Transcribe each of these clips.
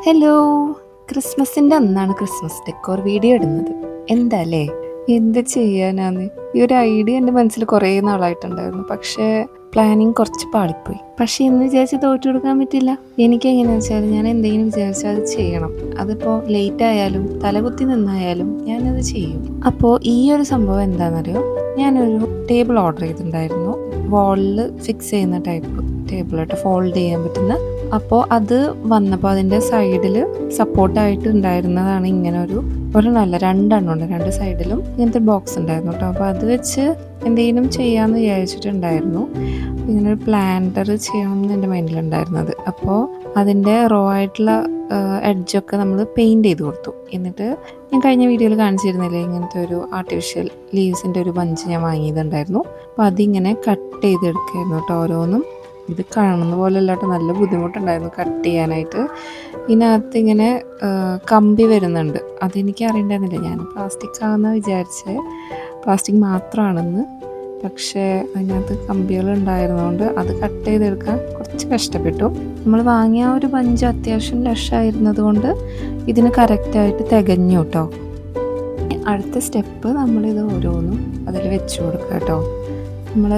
Hello. ക്രിസ്മസിൻ്റെ അന്നാണ് Christmas decor video ഇടുന്നത്. എന്താല്ലേ, എന്ത് ചെയ്യാനാന്ന്. ഈ ഒരു ഐഡിയ എൻ്റെ മനസ്സിൽ കുറേ നാളായിട്ടുണ്ടായിരുന്നു. പക്ഷേ പ്ലാനിങ് കുറച്ച് പാളിപ്പോയി. പക്ഷേ എന്ന് വിചാരിച്ച് തോറ്റു കൊടുക്കാൻ പറ്റില്ല. എനിക്കെങ്ങനെയാണെന്ന് വെച്ചാൽ ഞാൻ എന്തെങ്കിലും വിചാരിച്ചാൽ അത് ചെയ്യണം. അതിപ്പോൾ ലേറ്റ് ആയാലും തലകുത്തി നിന്നായാലും ഞാനത് ചെയ്യും. അപ്പോൾ ഈ ഒരു സംഭവം എന്താണെന്നറിയോ, ഞാനൊരു ടേബിൾ ഓർഡർ ചെയ്തിട്ടുണ്ടായിരുന്നു. വാളിൽ ഫിക്സ് ചെയ്യുന്ന ടൈപ്പ് ടേബിളായിട്ട് ഫോൾഡ് ചെയ്യാൻ പറ്റുന്ന. അപ്പോൾ അത് വന്നപ്പോൾ അതിൻ്റെ സൈഡിൽ സപ്പോർട്ടായിട്ട് ഉണ്ടായിരുന്നതാണ് ഇങ്ങനെ ഒരു നല്ല രണ്ടെണ്ണം ഉണ്ട്. രണ്ട് സൈഡിലും ഇങ്ങനത്തെ ബോക്സ് ഉണ്ടായിരുന്നു കേട്ടോ. അപ്പോൾ അത് വെച്ച് എന്തെങ്കിലും ചെയ്യാമെന്ന് വിചാരിച്ചിട്ടുണ്ടായിരുന്നു. ഇങ്ങനെ ഒരു പ്ലാന്റർ ചെയ്യണം എന്ന് എൻ്റെ മൈൻഡിലുണ്ടായിരുന്നത്. അപ്പോൾ അതിൻ്റെ റോ ആയിട്ടുള്ള എഡ്ജൊക്കെ നമ്മൾ പെയിൻറ്റ് ചെയ്ത് കൊടുത്തു. എന്നിട്ട് ഞാൻ കഴിഞ്ഞ വീഡിയോയിൽ കാണിച്ചിരുന്നില്ലേ, ഇങ്ങനത്തെ ഒരു ആർട്ടിഫിഷ്യൽ ലീവ്സിൻ്റെ ഒരു ബഞ്ച് ഞാൻ വാങ്ങിയതുണ്ടായിരുന്നു. അപ്പോൾ അതിങ്ങനെ കട്ട് ചെയ്തെടുക്കായിരുന്നു കേട്ടോ ഓരോന്നും. ഇത് കാണുന്ന പോലെ അല്ലാട്ട് നല്ല ബുദ്ധിമുട്ടുണ്ടായിരുന്നു കട്ട് ചെയ്യാനായിട്ട്. ഇതിനകത്ത് ഇങ്ങനെ കമ്പി വരുന്നുണ്ട്. അതെനിക്ക് അറിയണ്ടായിരുന്നില്ല. ഞാൻ പ്ലാസ്റ്റിക് ആണെന്ന് വിചാരിച്ചത്, പ്ലാസ്റ്റിക് മാത്രമാണെന്ന്. പക്ഷേ അതിനകത്ത് കമ്പികൾ ഉണ്ടായിരുന്നതുകൊണ്ട് അത് കട്ട് ചെയ്തെടുക്കാൻ കുറച്ച് കഷ്ടപ്പെട്ടു. നമ്മൾ വാങ്ങിയ ഒരു ബഞ്ച് അത്യാവശ്യം ലക്ഷമായിരുന്നത് കൊണ്ട് ഇതിന് കറക്റ്റായിട്ട് തികഞ്ഞു കേട്ടോ. അടുത്ത സ്റ്റെപ്പ് നമ്മളിത് ഓരോന്നും അതിൽ വെച്ച് കൊടുക്കുക കേട്ടോ. നമ്മൾ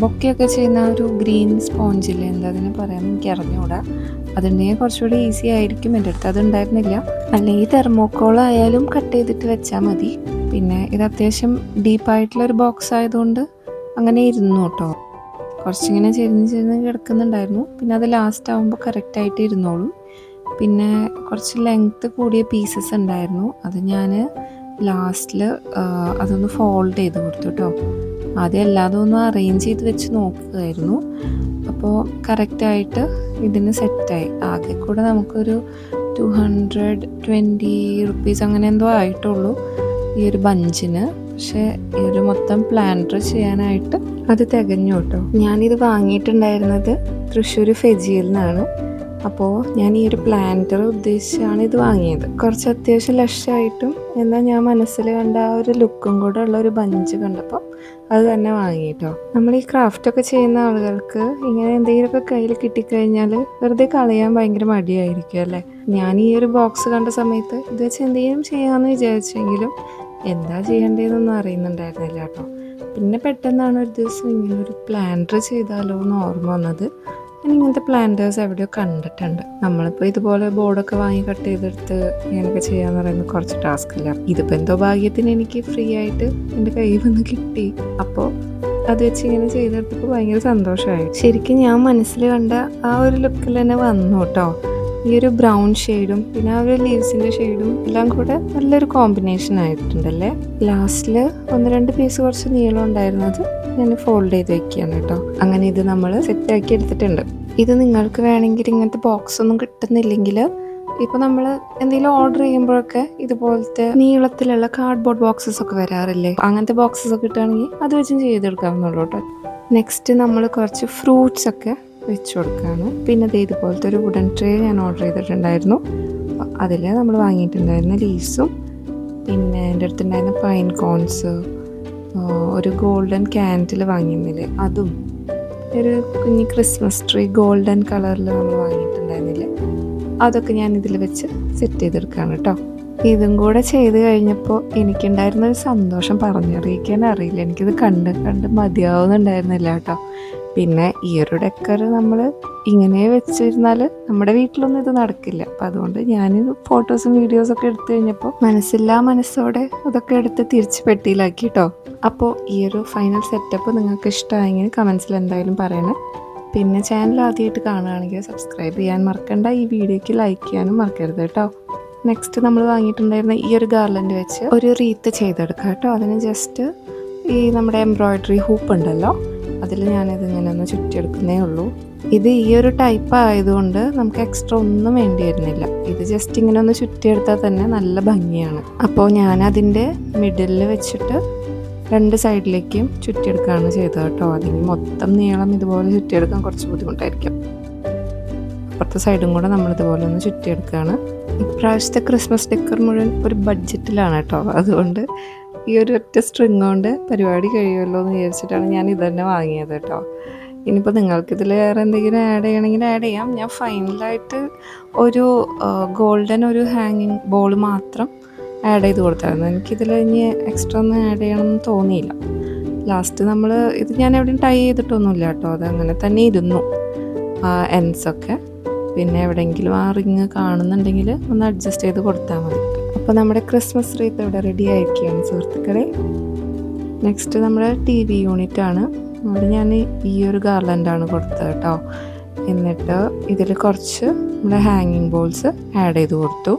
ബൊക്കെയൊക്കെ ചെയ്യുന്ന ഒരു ഗ്രീൻ സ്പോഞ്ചില്ലേ, എന്താ അതിന് പറയാൻ എനിക്ക് അറിഞ്ഞുകൂടാ. അതുണ്ടെങ്കിൽ കുറച്ചുകൂടി ഈസി ആയിരിക്കും. എൻ്റെ അടുത്ത് അതുണ്ടായിരുന്നില്ല. അല്ലെങ്കിൽ തെർമോക്കോളായാലും കട്ട് ചെയ്തിട്ട് വെച്ചാൽ മതി. പിന്നെ ഇത് അത്യാവശ്യം ഡീപ്പായിട്ടുള്ളൊരു ബോക്സ് ആയതുകൊണ്ട് അങ്ങനെ ഇരുന്നു കേട്ടോ. കുറച്ചിങ്ങനെ ചെരിഞ്ഞ് കിടക്കുന്നുണ്ടായിരുന്നു. പിന്നെ അത് ലാസ്റ്റ് ആകുമ്പോൾ കറക്റ്റായിട്ട് ഇരുന്നോളും. പിന്നെ കുറച്ച് ലെങ്ത്ത് കൂടിയ പീസസ് ഉണ്ടായിരുന്നു. അത് ഞാൻ ലാസ്റ്റിൽ അതൊന്ന് ഫോൾഡ് ചെയ്ത് കൊടുത്തു കേട്ടോ. ആദ്യം എല്ലാതും ഒന്ന് അറേഞ്ച് ചെയ്ത് വെച്ച് നോക്കുകയായിരുന്നു. അപ്പോൾ കറക്റ്റായിട്ട് ഇതിന് സെറ്റായി. ആകെ കൂടെ നമുക്കൊരു 220 റുപ്പീസ് അങ്ങനെ എന്തോ ആയിട്ടുള്ളൂ ഈ ഒരു ബഞ്ചിന്. പക്ഷേ ഈ ഒരു മൊത്തം പ്ലാന്റർ ചെയ്യാനായിട്ട് അത് തികഞ്ഞു കേട്ടോ. ഞാനിത് വാങ്ങിയിട്ടുണ്ടായിരുന്നത് തൃശ്ശൂർ ഫെജിയിൽ നിന്നാണ്. അപ്പോൾ ഞാൻ ഈ ഒരു പ്ലാന്റർ ഉദ്ദേശിച്ചാണ് ഇത് വാങ്ങിയത്. കുറച്ച് അത്യാവശ്യം ലക്ഷമായിട്ടും എന്നാൽ ഞാൻ മനസ്സിൽ കണ്ട ആ ഒരു ലുക്കും കൂടെ ഉള്ള ഒരു ബഞ്ച് കണ്ടപ്പോൾ അത് തന്നെ വാങ്ങിയിട്ടോ. നമ്മൾ ഈ ക്രാഫ്റ്റൊക്കെ ചെയ്യുന്ന ആളുകൾക്ക് ഇങ്ങനെ എന്തെങ്കിലുമൊക്കെ കയ്യിൽ കിട്ടിക്കഴിഞ്ഞാൽ വെറുതെ കളയാൻ ഭയങ്കര മടിയായിരിക്കും അല്ലേ. ഞാൻ ഈ ഒരു ബോക്സ് കണ്ട സമയത്ത് ഇത് വെച്ച് എന്തെങ്കിലും ചെയ്യാമെന്ന് വിചാരിച്ചെങ്കിലും എന്താ ചെയ്യേണ്ടതെന്നൊന്നും അറിയുന്നുണ്ടായിരുന്നില്ല കേട്ടോ. പിന്നെ പെട്ടെന്നാണ് ഒരു ദിവസം ഇങ്ങനെ ഒരു പ്ലാന്റർ ചെയ്താലോ എന്ന് ഓർമ്മ വന്നത്. ഞാൻ ഇങ്ങനത്തെ പ്ലാന്റേഴ്സ് എവിടെയോ കണ്ടിട്ടുണ്ട്. നമ്മളിപ്പോൾ ഇതുപോലെ ബോർഡൊക്കെ വാങ്ങി കട്ട് ചെയ്തെടുത്ത് ഇങ്ങനെയൊക്കെ ചെയ്യാന്ന് പറയുന്നത് കുറച്ച് ടാസ്ക് ഇല്ല. ഇതിപ്പോൾ എന്തോ ഭാഗ്യത്തിന് എനിക്ക് ഫ്രീ ആയിട്ട് എൻ്റെ കയ്യിൽ വന്ന് കിട്ടി. അപ്പോൾ അത് വെച്ച് ഇങ്ങനെ ചെയ്തെടുത്തപ്പോൾ ഭയങ്കര സന്തോഷമായി. ശരിക്കും ഞാൻ മനസ്സിൽ കണ്ട ആ ഒരു ലുക്കിൽ തന്നെ വന്നു കേട്ടോ. ഈ ഒരു ബ്രൗൺ ഷെയ്ഡും പിന്നെ ആ ഒരു ലീവ്സിൻ്റെ ഷെയ്ഡും എല്ലാം കൂടെ നല്ലൊരു കോമ്പിനേഷൻ ആയിട്ടുണ്ടല്ലേ. ലാസ്റ്റിൽ 1-2 പീസ് കുറച്ച് നീളം ഉണ്ടായിരുന്നത് ഞാൻ ഫോൾഡ് ചെയ്ത് വെക്കുകയാണ് കേട്ടോ. അങ്ങനെ ഇത് നമ്മൾ സെറ്റാക്കി എടുത്തിട്ടുണ്ട്. ഇത് നിങ്ങൾക്ക് വേണമെങ്കിൽ ഇങ്ങനത്തെ ബോക്സ് ഒന്നും കിട്ടുന്നില്ലെങ്കിൽ ഇപ്പോൾ നമ്മൾ എന്തെങ്കിലും ഓർഡർ ചെയ്യുമ്പോഴൊക്കെ ഇതുപോലത്തെ നീളത്തിലുള്ള കാർഡ്ബോർഡ് ബോക്സസ് ഒക്കെ വരാറില്ലേ, അങ്ങനത്തെ ബോക്സസ് ഒക്കെ കിട്ടുകയാണെങ്കിൽ അത് വെച്ചും ചെയ്തെടുക്കാവുന്നുള്ളൂ കേട്ടോ. നെക്സ്റ്റ് നമ്മൾ കുറച്ച് ഫ്രൂട്ട്സ് ഒക്കെ വെച്ച് കൊടുക്കുകയാണ്. പിന്നെ ഇതുപോലത്തെ ഒരു വുഡൻ ട്രേ ഞാൻ ഓർഡർ ചെയ്തിട്ടുണ്ടായിരുന്നു. അതിൽ നമ്മൾ വാങ്ങിയിട്ടുണ്ടായിരുന്ന ലീവ്സും പിന്നെ എൻ്റെ അടുത്തുണ്ടായിരുന്ന പൈൻ കോൺസ്, ഒരു ഗോൾഡൻ ക്യാൻഡിൽ വാങ്ങിയിരുന്നില്ലേ അതും, ഒരു കുഞ്ഞ് ക്രിസ്മസ് ട്രീ ഗോൾഡൻ കളറിൽ നമ്മൾ വാങ്ങിയിട്ടുണ്ടായിരുന്നില്ലേ അതൊക്കെ ഞാൻ ഇതിൽ വെച്ച് സെറ്റ് ചെയ്തെടുക്കുകയാണ് കേട്ടോ. ഇതും കൂടെ ചെയ്ത് കഴിഞ്ഞപ്പോൾ എനിക്കുണ്ടായിരുന്നൊരു സന്തോഷം പറഞ്ഞറിയിക്കാൻ അറിയില്ല. എനിക്കിത് കണ്ട് മതിയാവുന്നുണ്ടായിരുന്നില്ല കേട്ടോ. പിന്നെ ഈ ഒരു ഡെക്കർ നമ്മൾ ഇങ്ങനെ വെച്ചിരുന്നാൽ നമ്മുടെ വീട്ടിലൊന്നും ഇത് നടക്കില്ല. അപ്പം അതുകൊണ്ട് ഞാൻ ഫോട്ടോസും വീഡിയോസൊക്കെ എടുത്തു കഴിഞ്ഞപ്പോൾ മനസ്സോടെ അതൊക്കെ എടുത്ത് തിരിച്ച് പെട്ടിയിലാക്കി കേട്ടോ. അപ്പോൾ ഈ ഒരു ഫൈനൽ സെറ്റപ്പ് നിങ്ങൾക്ക് ഇഷ്ടമായെങ്കിൽ കമൻസിൽ എന്തായാലും പറയണേ. പിന്നെ ചാനൽ ആദ്യമായിട്ട് കാണുകയാണെങ്കിൽ സബ്സ്ക്രൈബ് ചെയ്യാൻ മറക്കണ്ട. ഈ വീഡിയോയ്ക്ക് ലൈക്ക് ചെയ്യാനും മറക്കരുത് കേട്ടോ. നെക്സ്റ്റ് നമ്മൾ വാങ്ങിയിട്ടുണ്ടായിരുന്ന ഈ ഒരു ഗാർലൻഡ് വെച്ച് ഒരു റീത്ത് ചെയ്തെടുക്കാം കേട്ടോ. അതിന് ജസ്റ്റ് ഈ നമ്മുടെ എംബ്രോയ്ഡറി ഹൂപ്പ് ഉണ്ടല്ലോ, അതിൽ ഞാനിത് ഇങ്ങനെ ഒന്ന് ചുറ്റിയെടുക്കുന്നേ ഉള്ളൂ. ഇത് ഈ ഒരു ടൈപ്പ് ആയതുകൊണ്ട് നമുക്ക് എക്സ്ട്രാ ഒന്നും വേണ്ടി വരുന്നില്ല. ഇത് ജസ്റ്റ് ഇങ്ങനെ ഒന്ന് ചുറ്റിയെടുത്താൽ തന്നെ നല്ല ഭംഗിയാണ്. അപ്പോൾ ഞാനതിൻ്റെ മിഡിലിൽ വെച്ചിട്ട് 2 സൈഡിലേക്കും ചുറ്റിയെടുക്കുകയാണ് ചെയ്തത് കേട്ടോ. അല്ലെങ്കിൽ മൊത്തം നീളം ഇതുപോലെ ചുറ്റിയെടുക്കാൻ കുറച്ച് ബുദ്ധിമുട്ടായിരിക്കും. അപ്പുറത്തെ സൈഡും കൂടെ നമ്മളിതുപോലെ ഒന്ന് ചുറ്റിയെടുക്കുകയാണ്. ഇപ്രാവശ്യത്തെ ക്രിസ്മസ് ഡെക്കർ മുഴുവൻ ഒരു ബഡ്ജറ്റിലാണ് കേട്ടോ. അതുകൊണ്ട് ഈ ഒരു ഒറ്റ സ്ട്രിങ് കൊണ്ട് പരിപാടി കഴിയുമല്ലോ എന്ന് വിചാരിച്ചിട്ടാണ് ഞാൻ ഇത് തന്നെ വാങ്ങിയത് കേട്ടോ. ഇനിയിപ്പോൾ നിങ്ങൾക്കിതിൽ വേറെ എന്തെങ്കിലും ആഡ് ചെയ്യണമെങ്കിൽ ആഡ് ചെയ്യാം. ഞാൻ ഫൈനലായിട്ട് ഒരു ഗോൾഡൻ ഒരു ഹാങ്ങിങ് ബോൾ മാത്രം ആഡ് ചെയ്ത് കൊടുത്തായിരുന്നു. എനിക്കിതിൽ ഇനി എക്സ്ട്രാ ഒന്നും ആഡ് ചെയ്യണമെന്ന് തോന്നിയില്ല. ലാസ്റ്റ് നമ്മൾ ഇത് ഞാൻ എവിടെയും ടൈ ചെയ്തിട്ടൊന്നുമില്ല കേട്ടോ, അതങ്ങനെ തന്നെ ഇരുന്നു എൻസൊക്കെ. പിന്നെ എവിടെയെങ്കിലും ആ റിങ് കാണുന്നുണ്ടെങ്കിൽ ഒന്ന് അഡ്ജസ്റ്റ് ചെയ്ത് കൊടുത്താൽ മതി. അപ്പോൾ നമ്മുടെ ക്രിസ്മസ് റീത്ത് ഇവിടെ റെഡി ആയിരിക്കുകയാണ് സുഹൃത്തുക്കളെ. നെക്സ്റ്റ് നമ്മുടെ TV യൂണിറ്റാണ്. അവിടെ ഞാൻ ഈ ഒരു ഗാർലൻഡാണ് കൊടുത്തത് കേട്ടോ. എന്നിട്ട് ഇതിൽ കുറച്ച് നമ്മുടെ ഹാങ്ങിങ് ബോൾസ് ആഡ് ചെയ്ത് കൊടുത്തു.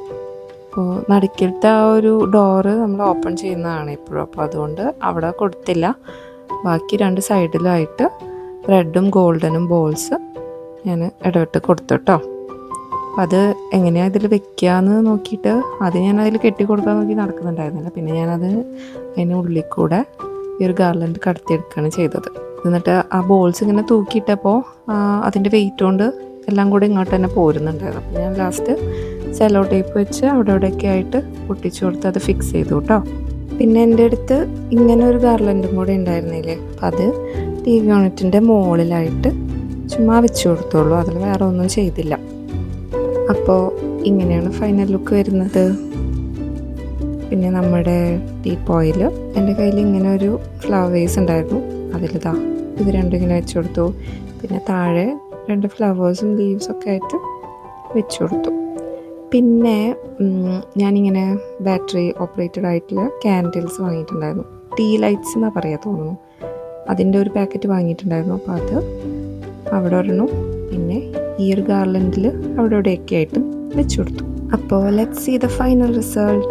അപ്പോൾ നടുക്കിലത്തെ ആ ഒരു ഡോറ് നമ്മൾ ഓപ്പൺ ചെയ്യുന്നതാണ് എപ്പോഴും, അപ്പോൾ അതുകൊണ്ട് അവിടെ കൊടുത്തില്ല. ബാക്കി 2 സൈഡിലായിട്ട് റെഡും ഗോൾഡനും ബോൾസ് ഞാൻ ഇടവിട്ട് കൊടുത്തു കേട്ടോ. അപ്പം അത് എങ്ങനെയാണ് ഇതിൽ വെക്കുകയെന്ന് നോക്കിയിട്ട് ഞാൻ അതിൽ കെട്ടി കൊടുക്കാൻ നോക്കി നടക്കുന്നുണ്ടായിരുന്നില്ല. പിന്നെ ഞാനത് അതിന് ഉള്ളിൽ കൂടെ ഈ ഒരു ഗാർലൻഡ് കടത്തിയെടുക്കുകയാണ് ചെയ്തത്. എന്നിട്ട് ആ ബോൾസ് ഇങ്ങനെ തൂക്കിയിട്ടപ്പോൾ അതിൻ്റെ വെയിറ്റ് കൊണ്ട് എല്ലാം കൂടി ഇങ്ങോട്ട് തന്നെ പോരുന്നുണ്ടായിരുന്നു. അപ്പോൾ ഞാൻ ലാസ്റ്റ് സെല്ലോ ടേപ്പ് വെച്ച് അവിടെ ഇവിടെയൊക്കെ ആയിട്ട് പൊട്ടിച്ചു കൊടുത്ത് അത് ഫിക്സ് ചെയ്തു കേട്ടോ. പിന്നെ എൻ്റെ അടുത്ത് ഇങ്ങനെ ഒരു ഗാർലൻഡും കൂടെ ഉണ്ടായിരുന്നില്ലേ, അപ്പം അത് TV യൂണിറ്റിൻ്റെ മുകളിലായിട്ട് ചുമ്മാ വെച്ച് കൊടുത്തോളൂ, അതിൽ വേറെ ഒന്നും ചെയ്തില്ല. അപ്പോൾ ഇങ്ങനെയാണ് ഫൈനൽ ലുക്ക് വരുന്നത്. പിന്നെ നമ്മുടെ ടീപ്പോയിൽ എൻ്റെ കയ്യിൽ ഇങ്ങനെ ഒരു ഫ്ലവർ വേസ് ഉണ്ടായിരുന്നു, അതിലിതാ ഇത് രണ്ടും ഇങ്ങനെ വെച്ച് കൊടുത്തു. പിന്നെ താഴെ 2 ഫ്ലവേഴ്സും ലീവ്സൊക്കെ ആയിട്ട് വെച്ച് കൊടുത്തു. പിന്നെ ഞാനിങ്ങനെ ബാറ്ററി ഓപ്പറേറ്റഡ് ആയിട്ടുള്ള ക്യാൻഡിൽസ് വാങ്ങിയിട്ടുണ്ടായിരുന്നു. ടീ ലൈറ്റ്സ് എന്നാണ് പറയാൻ തോന്നുന്നു. അതിൻ്റെ ഒരു പാക്കറ്റ് വാങ്ങിയിട്ടുണ്ടായിരുന്നു. അപ്പോൾ അത് അവിടെ ഒരെണ്ണം, പിന്നെ ഈ ഒരു ഗാർലൻഡിൽ അവിടെ ഇവിടെയൊക്കെ ആയിട്ട് വെച്ച് കൊടുത്തു. അപ്പോൾ let's see the final result.